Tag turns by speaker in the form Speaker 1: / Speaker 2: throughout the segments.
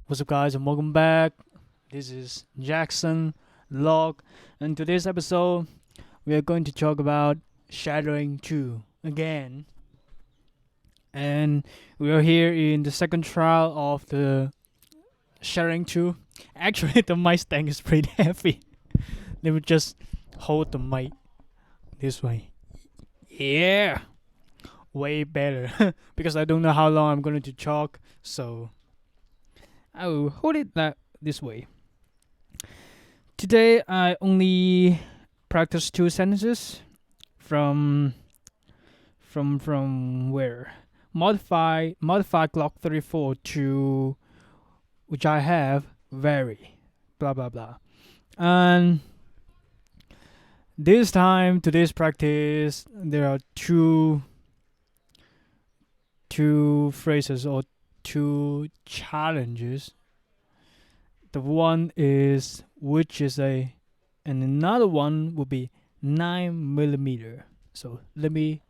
Speaker 1: What's up, guys, and welcome back. This is Jackson Log, and today's episode we are going to talk about Shattering 2 again. And we are here in the second trial of the Shattering 2. Actually, the mic stand is pretty heavy. Let me just hold the mic this way. Yeah, way better because I don't know how long I'm going to talk, so I will hold it this way. Today I only practice 2 sentences from where modify Glock 34 to which I have very blah blah blah. And today's practice there are two phrases or 2 challenges. The one is which is and another one will be 9mm. So let me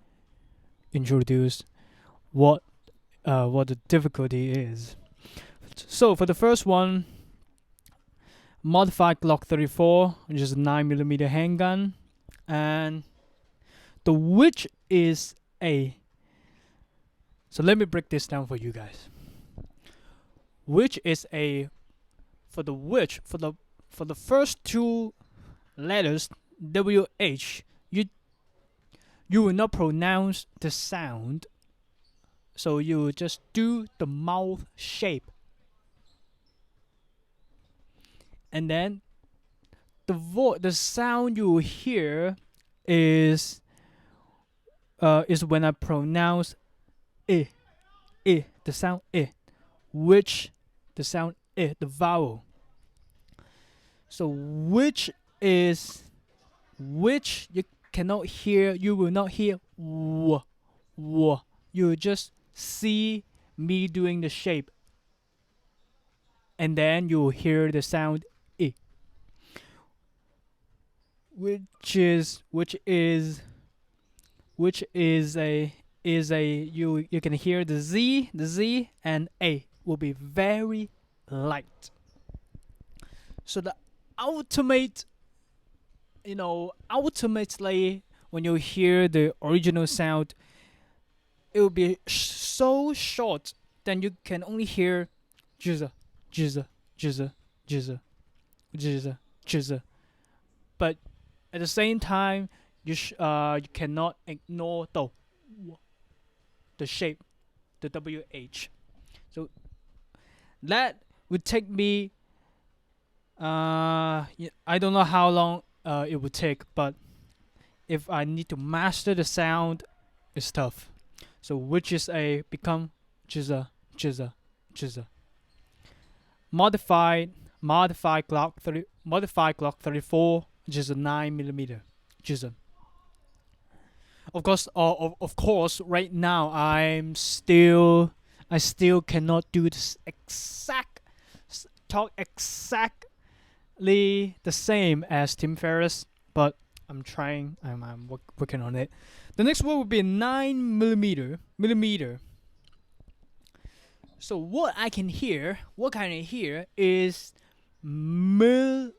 Speaker 1: introduce what the difficulty is. So for the first one, modified Glock 34, which is a 9mm handgun, and the which is a. So let me break this down for you guys. Which is a for the first 2 letters WH, you will not pronounce the sound, so you will just do the mouth shape, and then the sound you will hear is when I pronounce the sound which the sound the vowel. So which you cannot hear, you will not hear w. You will just see me doing the shape, and then you will hear the sound I. Which is a you can hear the Z and A will be very light. So the ultimately when you hear the original sound, it will be so short then you can only hear jizza jizza jizza jizza jizza jizza. But at the same time, you cannot ignore the shape, the WH. So that would take me I don't know how long it would take, but if I need to master the sound, it's tough. So which is a become jizza jizza jizza. Modified Glock 34, which is a 9mm jizza. Of course, right now I still cannot do this talk exactly the same as Tim Ferriss, but I'm trying. I'm working on it. The next one will be 9mm. So what I can hear is millimeter.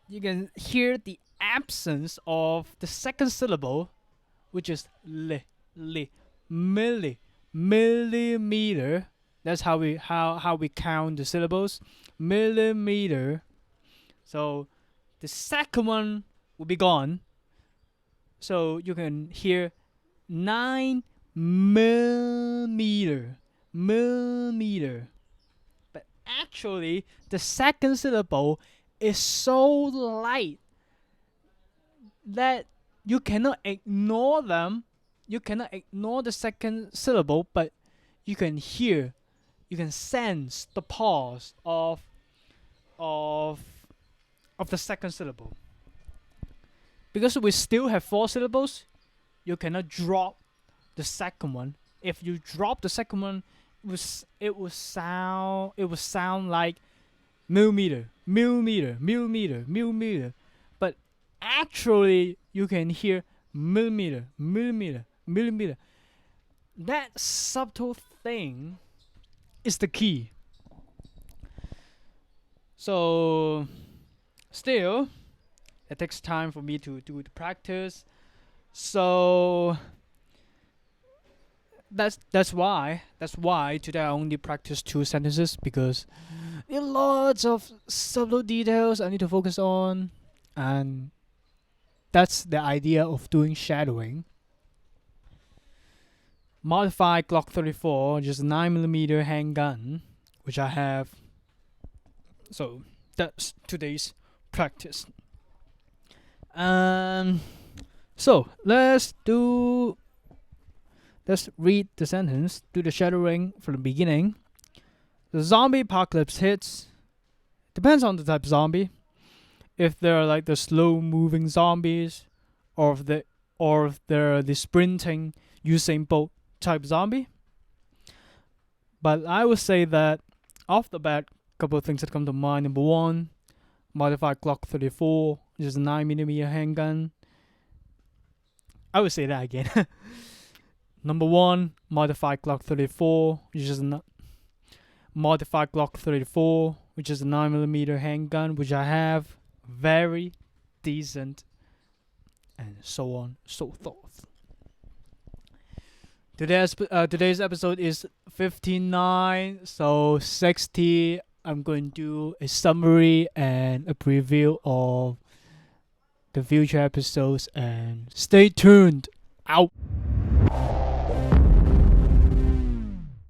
Speaker 1: You can hear the absence of the second syllable, which is millimeter. That's how we count the syllables. Millimeter. So the second one will be gone. So you can hear 9mm. But actually, the second syllable is so light that you cannot ignore them. You cannot ignore the second syllable, but you can sense the pause of the second syllable. Because we still have 4 syllables, you cannot drop the second one. If you drop the second one, it will sound like millimeter. But actually, you can hear millimeter. That subtle thing is the key. So, still, it takes time for me to do the practice. So that's why today I only practice 2 sentences, because there are lots of subtle details I need to focus on, and that's the idea of doing shadowing. Modified Glock 34, just a 9mm handgun, which I have. So that's today's practice. So let's read the sentence, do the shadowing from the beginning. The zombie apocalypse hits. Depends on the type of zombie. If they're like the slow moving zombies, or if they're the sprinting Usain Bolt type zombie. But I would say that off the bat, a couple of things that come to mind. Number one, modified Glock 34, which is a 9mm handgun. I would say that again. Number one, modified Glock 34, which is a modified Glock 34, which is a 9mm handgun, which I have. Very decent, and so on, so forth. Today's episode is 59, so 60. I'm going to do a summary and a preview of the future episodes, and stay tuned. Out.